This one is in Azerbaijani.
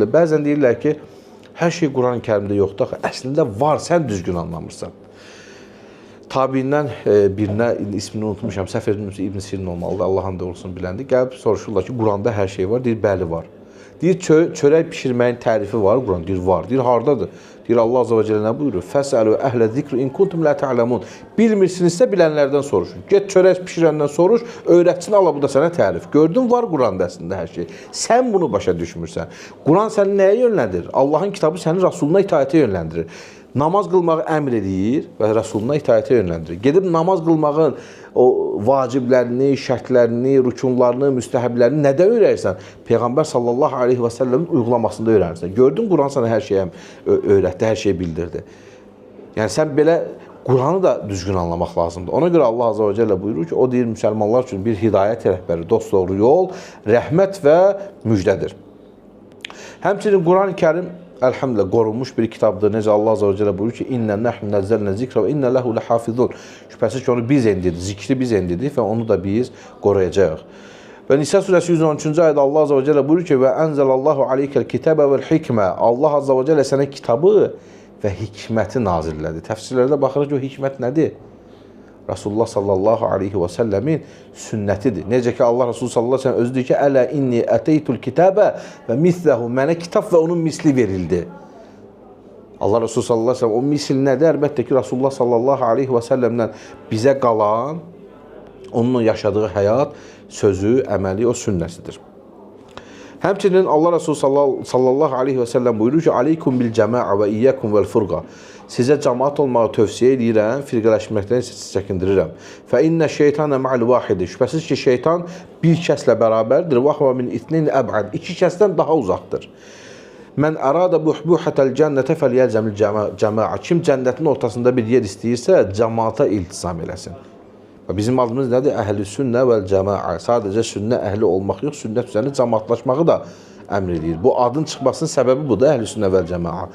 Bəzən deyirlər ki, hər şey Quran-ı Kərimdə yoxdur. Əslində var, sən düzgün anlamırsan. Tabiindən birinə ismini unutmuşam, səhv etmirəmsə İbn Sirin olmalıdır, Allah hamd olsun biləndi. Gəlib soruşurlar ki, Quranda hər şey var, deyir bəli var. Deyir çörək bişirməyin tərifi var Quran, deyir var. Deyir hardadır? Deyir Allah Azza və Cəllə nə buyurur? Fəsəlu əhlə zikri in kuntum la ta'lamun. Bilmirsinizsə bilənlərdən soruşun. Get çörək bişirəndən soruş, öyrətsin Allah bu da sənə tərif. Gördün var Quranda əslində hər şey. Sən bunu başa düşmürsən. Quran səni nəyə yönləndirir? Allahın kitabı səni Rasuluna itaətə yönləndirir. Namaz qılmağı əmr edir və Rasuluna itaətə yönləndirir. Gedib namaz qılmağın o vaciblərini, şərtlərini, rükunlarını, müstəhəblərini nədə öyrənirsən? Peyğəmbər sallallahu aleyhi və səlləmin uygulamasında öyrənirsən. Gördün Quran sənə hər şeyi öyrətdi, hər şeyi bildirdi. Yəni sən belə Quranı da düzgün anlamaq lazımdır. Ona görə Allah Azza və Cəllə buyurur ki, o deyir müsəlmanlar üçün bir hidayət rəhbəri, dosdoğru yol, rəhmət və müjdədir. Həmçinin Quran-ı Kərim elhamdülillah qorunmuş bir kitabdır. Necə Allah Azza və Cəllə buyurur ki, İnnə nəhnu nəzzəlnə zikrə və innə ləhu ləhafizun. Şübhəsiz ki, onu biz endirdik, zikri biz endirdik və onu da biz qoruyacağıq. Və Nisa surəsi 113-cü ayədə Allah Azza və Cəllə buyurur ki, və ənzəlallahu aleykəl kitəbə vəl hikmə. Allah Azza və Cəllə sənə kitabı və hikməti nazirlədi. Təfsirlərdə baxırıq ki, o hikmət nədir? Rasulullah sallallahu aleyhi və səlləmin sünnətidir. Necə ki, Allah Rasulü sallallahu aleyhi və səlləm özü deyir ki, Ələ inni əteytul kitəbə və misləhu, mənə kitab və onun misli verildi. Allah Rasulü sallallahu aleyhi və səlləm o misl nədir? Əlbəttə ki, Rasulullah sallallahu aleyhi və səlləmdən bizə qalan, onunla yaşadığı həyat, sözü, əməli, o sünnəsidir. Həmçinin Allah Rasulü sallallahu aleyhi və səlləm buyurur ki, Aleykum bil cəmaə və iyyəkum vəl furqa. Sizə cəmaat olmağı tövsiyə edirəm, firqələşməkdən sizi çəkindirirəm. Fə innə şeytanə mə'l vahidi. Şübhəsiz ki, şeytan bir kəslə bərabərdir. Və xva min itnin əb'ad. İki kəsdən daha uzaqdır. Mən ərada buhbuhətəl cənnətə fəliyəlcəmil cəmaə. Kim cənnətin ortasında bir yer istəyirsə, cəmaata iltisam eləsin. Və bizim adımız nədir? Əhl-i sünnə vəl cəmaə. Sadəcə sünnə əhli olmaq yox, sünnət üzərində cəmaatlaşmağı da əmr edir. Bu adın çıxmasının səbəbi budur, əhl-i sünnə vəl cəmaə.